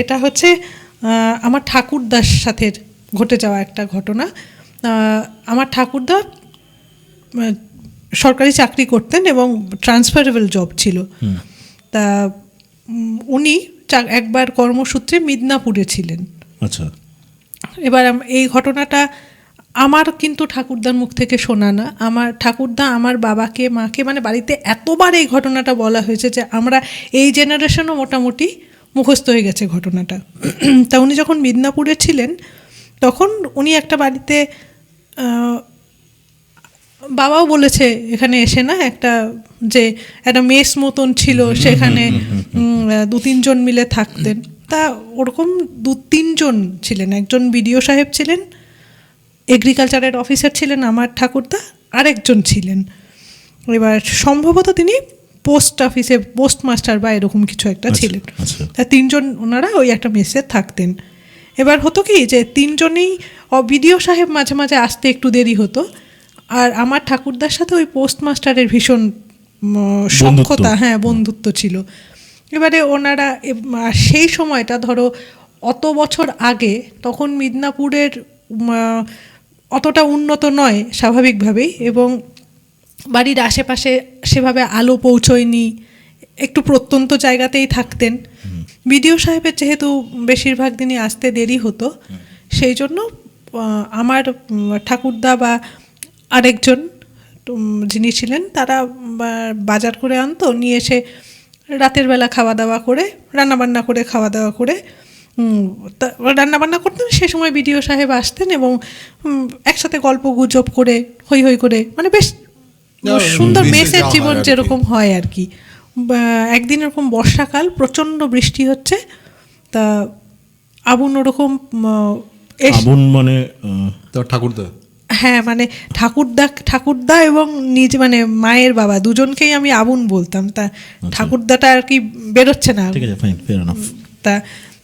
এটা হচ্ছে আমার ঠাকুরদার সাথে ঘটে যাওয়া একটা ঘটনা। আমার ঠাকুরদা সরকারি চাকরি করতেন এবং ট্রান্সফারেবল জব ছিল। তা উনি একবার কর্মসূত্রে মিদনাপুরে ছিলেন। আচ্ছা। এবার এই ঘটনাটা আমার কিন্তু ঠাকুরদার মুখ থেকে শোনা না। আমার ঠাকুরদা আমার বাবাকে, মাকে, মানে বাড়িতে এতবার এই ঘটনাটা বলা হয়েছে যে আমরা এই জেনারেশনও মোটামুটি মুখস্থ হয়ে গেছে ঘটনাটা। তা উনি যখন মিদনাপুরে ছিলেন তখন উনি একটা বাড়িতে, বাবাও বলেছে এখানে এসে না, একটা যে একটা মেস মতন ছিল সেখানে 2-3 জন মিলে থাকতেন। তা ওরকম 2-3 জন ছিলেন। একজন বিডিও সাহেব ছিলেন, এগ্রিকালচারের অফিসার ছিলেন আমার ঠাকুরদা, আরেকজন ছিলেন এবার সম্ভবত তিনি পোস্ট অফিসে পোস্টমাস্টার বা এরকম কিছু একটা ছিলেন। তা 3 জন ওনারা ওই একটা মেসে থাকতেন। এবার হতো কি যে 3 জনেই, বিডিও সাহেব মাঝে মাঝে আসতে একটু দেরি হতো, আর আমার ঠাকুরদার সাথে ওই পোস্টমাস্টারের ভীষণ সখ্যতা, হ্যাঁ বন্ধুত্ব ছিল। এবারে ওনারা সেই সময়টা ধরো অত বছর আগে, তখন মিদনাপুরের অতটা উন্নত নয় স্বাভাবিকভাবেই, এবং বাড়ির আশেপাশে সেভাবে আলো পৌঁছয়নি, একটু প্রত্যন্ত জায়গাতেই থাকতেন। বিডিও সাহেবের যেহেতু বেশিরভাগ দিনই আসতে দেরি হতো, সেই জন্য আমার ঠাকুরদা বা আরেকজন যিনি ছিলেন তারা বাজার করে আনতো, নিয়ে এসে রাতের বেলা খাওয়া দাওয়া করে, রান্নাবান্না করে খাওয়া দাওয়া করে রান্নাবান্না করতেন। সে সময় বিডিও সাহেব আসতেন এবং একসাথে গল্প গুজব করে, হই হই করে, মানে বেশ সুন্দর মেসের জীবন যেরকম হয় আর কি। একদিন এরকম বর্ষাকাল, প্রচণ্ড বৃষ্টি হচ্ছে, তা আবুন ওরকম আবুন মানে ঠাকুরদা, হ্যাঁ মানে ঠাকুরদা এবং নিজে মানে মায়ের বাবা দুজনকেই আমি আবুন বলতাম। তা ঠাকুরদাটা আর কি বেরোচ্ছে না,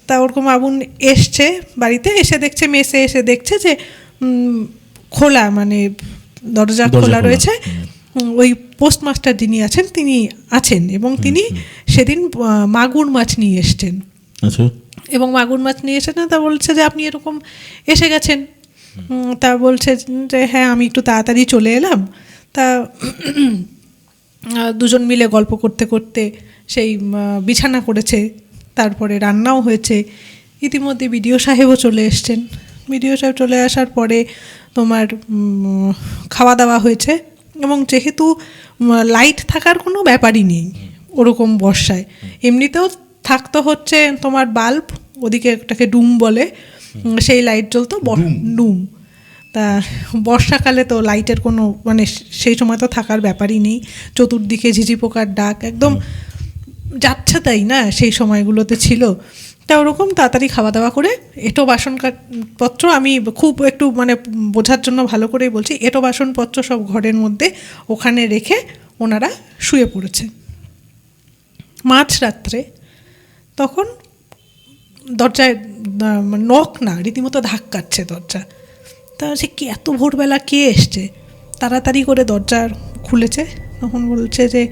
তা ওরকম আবুন এসছে বাড়িতে, এসে দেখছে, মেসে এসে দেখছে যে খোলা, মানে দরজা খোলা রয়েছে। ওই পোস্টমাস্টার যিনি আছেন তিনি আছেন, এবং তিনি সেদিন মাগুর মাছ নিয়ে এসছেন। এবং মাগুর মাছ নিয়ে এসেছেন, তা বলছে যে আপনি এরকম এসে গেছেন। তা বলছে যে হ্যাঁ আমি একটু তাড়াতাড়ি চলে এলাম। তা দুজন মিলে গল্প করতে করতে সেই বিছানা করেছে, তারপরে রান্নাও হয়েছে। ইতিমধ্যে বিডিও সাহেবও চলে এসছেন। বিডিও সাহেব চলে আসার পরে তোমার খাওয়া দাওয়া হয়েছে, এবং যেহেতু লাইট থাকার কোনো ব্যাপারই নেই ওরকম বর্ষায়, এমনিতেও থাকতো হচ্ছে তোমার বাল্ব, ওদিকে একটাকে ডুম বলে, সেই লাইট জ্বলতো, ডুম। তা বর্ষাকালে তো লাইটের কোনো মানে সেই সময় তো থাকার ব্যাপারই নেই। চতুর্দিকে ঝিঝি পোকার ডাক, একদম যাচ্ছে তাই না সেই সময়গুলোতে ছিল। তা ওরকম তাড়াতাড়ি খাওয়া দাওয়া করে এঁটো বাসনপত্র, আমি খুব একটু মানে বোঝার জন্য ভালো করেই বলছি, এঁটো বাসনপত্র সব ঘরের মধ্যে ওখানে রেখে ওনারা শুয়ে পড়েছে। মাঝরাত্রে তখন দরজায় নক না, রীতিমতো ধাক্কাচ্ছে দরজা। তা সে কি এত ভোরবেলা কে এসছে, তাড়াতাড়ি করে দরজা খুলেছে। তখন বলছে যে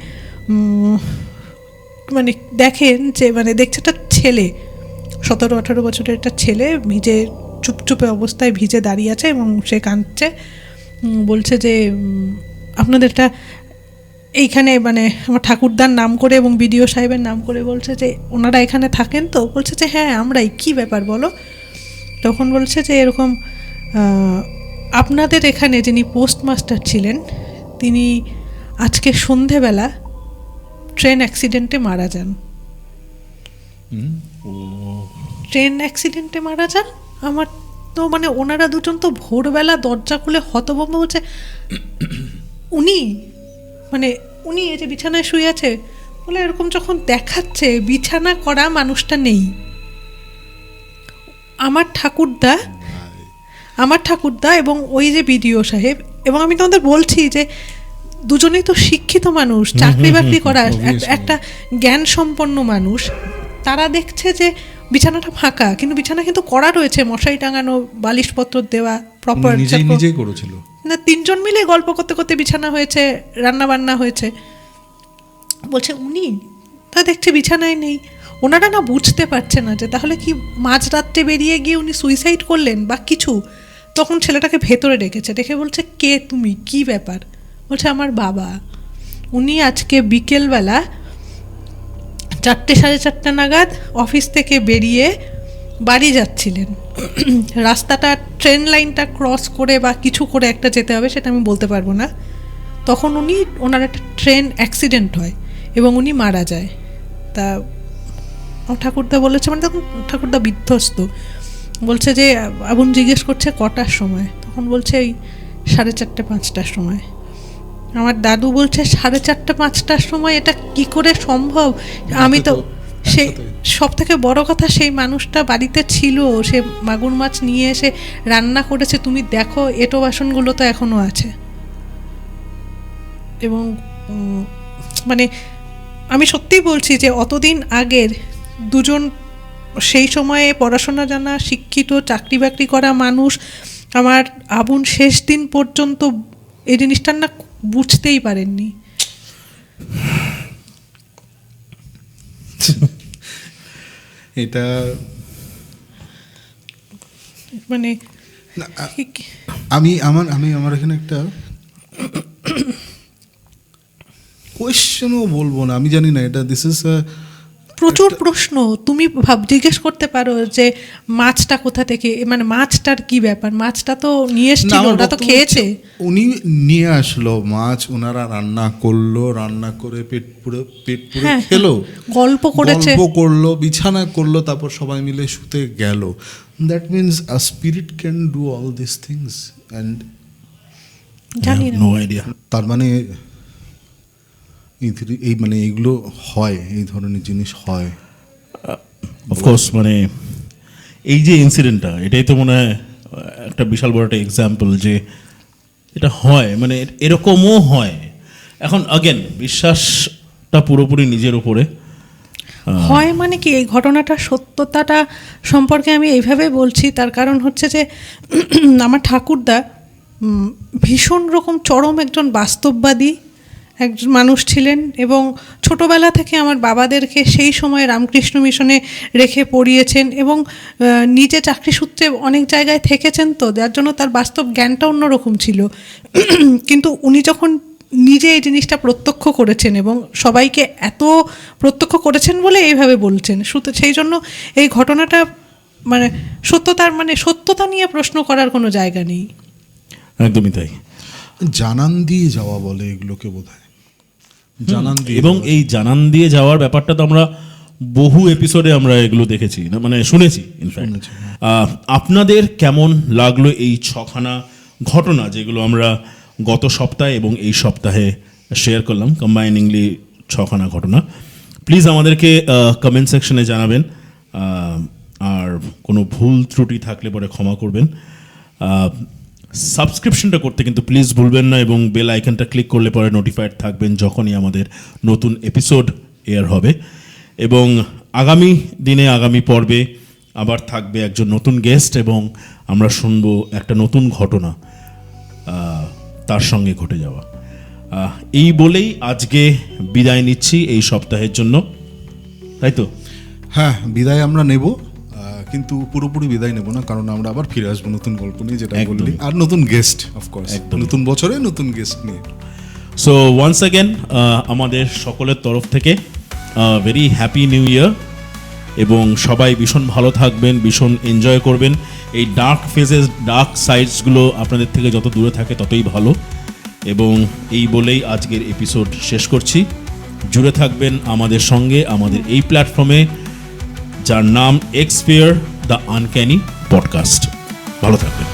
মানে দেখেন যে মানে দেখছে একটা ছেলে, 17-18 বছরের একটা ছেলে, ভিজে চুপচুপে অবস্থায় ভিজে দাঁড়িয়ে আছে এবং সে কাঁদছে। বলছে যে আপনাদের এইখানে মানে আমার ঠাকুরদার নাম করে এবং বিডিও সাহেবের নাম করে বলছে যে ওনারা এখানে থাকেন, তো বলছে যে হ্যাঁ আমরাই, কী ব্যাপার বলো। তখন বলছে যে এরকম আপনাদের এখানে যিনি পোস্টমাস্টার ছিলেন তিনি আজকে সন্ধেবেলা ট্রেন অ্যাক্সিডেন্টে মারা যান। ট্রেন অ্যাক্সিডেন্টে মারা যান। আমার তো মানে ওনারা দুজন তো ভোরবেলা দরজা খুলে হতভম্ব, বলছে উনি মানে উনি এই যে বিছানায় শুয়ে আছে, বলে এরকম যখন দেখাচ্ছে বিছানা করা মানুষটা নেই। আমার ঠাকুরদা এবং ওই যে বিডিও সাহেব, এবং আমি তোমাদের বলছি যে দুজনেই তো শিক্ষিত মানুষ, চাকরি বাকরি করা একটা জ্ঞান সম্পন্ন মানুষ, তারা দেখছে যে বিছানাটা ফাঁকা, কিন্তু বিছানা কিন্তু করা রয়েছে, মশারি টাঙানো, বালিশপত্র দেওয়া, প্রপার নিজেই করেছিল না, তিনজন মিলে গল্প করতে করতে বিছানা হয়েছে, রান্না বান্না হয়েছে। বলছে উনি তা দেখছে বিছানায় নেই। ওনারা না বুঝতে পারছে না যে তাহলে কি মাঝরাত্রে বেরিয়ে গিয়ে উনি সুইসাইড করলেন বা কিছু। তখন ছেলেটাকে ভেতরে ডেকেছে, ডেকে বলছে কে তুমি, কি ব্যাপার? বলছে আমার বাবা, উনি আজকে বিকেলবেলা 4টে 4:30 নাগাদ অফিস থেকে বেরিয়ে বাড়ি যাচ্ছিলেন। রাস্তাটা ট্রেন লাইনটা ক্রস করে বা কিছু করে একটা যেতে হবে, সেটা আমি বলতে পারবো না। তখন ওনার একটা ট্রেন অ্যাক্সিডেন্ট হয় এবং উনি মারা যায়। তা আমার ঠাকুরদা বলেছে, মানে তখন ঠাকুরদা বিধ্বস্ত, বলছে যে আবুন জিজ্ঞেস করছে কটার সময়, তখন বলছে এই 4:30 5টার সময়। আমার দাদু বলছে 4:30 5টার সময় এটা কি করে সম্ভব? আমি তো সে সব থেকে বড় কথা, সেই মানুষটা বাড়িতে ছিল, সে মাগুর মাছ নিয়ে এসে রান্না করেছে, তুমি দেখো এঁটো বাসনগুলো তো এখনো আছে। এবং মানে আমি সত্যিই বলছি যে অতদিন আগের দুজন সেই সময়ে পড়াশোনা জানা, শিক্ষিত, চাকরি বাকরি করা মানুষ আমার আবুন শেষ দিন পর্যন্ত এই জিনিসটা না বুঝতেই পারেননি। এটা মানে আমি আমার এখানে একটা কোয়েশ্চেনও বলবো না, আমি জানি না এটা, দিস ইজ প্রচুর প্রশ্ন। তুমি জিজ্ঞেস করতে পারো যে মাছটা কোথা থেকে, মানে মাছটার কি ব্যাপার, মাছটা তো নিয়ে এসেছিল, ওরা তো খেয়েছে। উনি নিয়ে আসলো মাছ, ওনারা রান্না করলো, রান্না করে পেট পুরে খেলো, গল্প করলো, বিছানা করলো, তারপর সবাই মিলে শুতে গেল। That means a spirit can do all this things and জানি না, নো আইডিয়া। তার মানে এই মানে এইগুলো হয়, এই ধরনের জিনিস হয়। অফকোর্স মানে এই যে ইনসিডেন্টটা, এটাই তো মনে হয় একটা বিশাল বড় একটা এক্সাম্পল যে এটা হয়, মানে এরকমও হয়। এখন আগেন বিশ্বাসটা পুরোপুরি নিজের উপরে হয়। মানে কি এই ঘটনাটা সত্যতাটা সম্পর্কে আমি এইভাবে বলছি, তার কারণ হচ্ছে যে আমার ঠাকুরদা ভীষণ রকম চরম একজন বাস্তববাদী একজন মানুষ ছিলেন, এবং ছোটোবেলা থেকে আমার বাবাদেরকে সেই সময় রামকৃষ্ণ মিশনে রেখে পড়িয়েছেন, এবং নিজে চাকরি সূত্রে অনেক জায়গায় থেকেছেন, তো যার জন্য তার বাস্তব জ্ঞানটা অন্যরকম ছিল। কিন্তু উনি যখন নিজে এই জিনিসটা প্রত্যক্ষ করেছেন এবং সবাইকে এত প্রত্যক্ষ করেছেন বলে এইভাবে বলছেন, সেই জন্য এই ঘটনাটা মানে সত্যতা নিয়ে প্রশ্ন করার কোনো জায়গা নেই। একদমই তাই। জানান দিয়ে যাওয়া বলে এগুলোকে বোধহয়, জানান দিয়ে। এবং এই জানান দিয়ে যাওয়ার ব্যাপারটা তো আমরা বহু এপিসোডে আমরা এগুলো দেখেছি, না মানে শুনেছি। ইনফ্যাক্ট আপনাদের কেমন লাগলো এই 6খানা ঘটনা যেগুলো আমরা গত সপ্তাহে এবং এই সপ্তাহে শেয়ার করলাম, কম্বাইনিংলি 6খানা ঘটনা? প্লিজ আমাদেরকে কমেন্ট সেকশনে জানাবেন, আর কোনো ভুল ত্রুটি থাকলে পরে ক্ষমা করবেন। সাবস্ক্রিপশনটা করতে কিন্তু প্লিজ ভুলবেন না, এবং বেল আইকনটা ক্লিক করলে পরে নোটিফাইড থাকবেন যখনই আমাদের নতুন এপিসোড এয়ার হবে। এবং আগামী দিনে আগামী পর্বে আবার থাকবে একজন নতুন গেস্ট, এবং আমরা শুনবো একটা নতুন ঘটনা তার সঙ্গে ঘটে যাওয়া। এই বলেই আজকে বিদায় নিচ্ছি এই সপ্তাহের জন্য, তাই তো? হ্যাঁ, বিদায় আমরা নেব, কিন্তু পুরোপুরি বিদায় নেব না, কারণ আমরা আবার ফিরে আসবো নতুন গল্প নিয়ে, যেটা বললি, আর নতুন গেস্ট, অফকোর্স নতুন বছরে নতুন গেস্ট নিয়ে। সো ওয়ান্স অ্যাগেন আমাদের সকলের তরফ থেকে ভেরি হ্যাপি নিউ ইয়ার, এবং সবাই ভীষণ ভালো থাকবেন, ভীষণ এনজয় করবেন। এই ডার্ক ফেজেস, ডার্ক সাইডসগুলো আপনাদের থেকে যত দূরে থাকে ততই ভালো। এবং এই বলেই আজকের এপিসোড শেষ করছি। জুড়ে থাকবেন আমাদের সঙ্গে আমাদের এই প্ল্যাটফর্মে, যার নাম এক্সপিয়ার দ্য আনক্যানি পডকাস্ট। ভালো থাকবেন।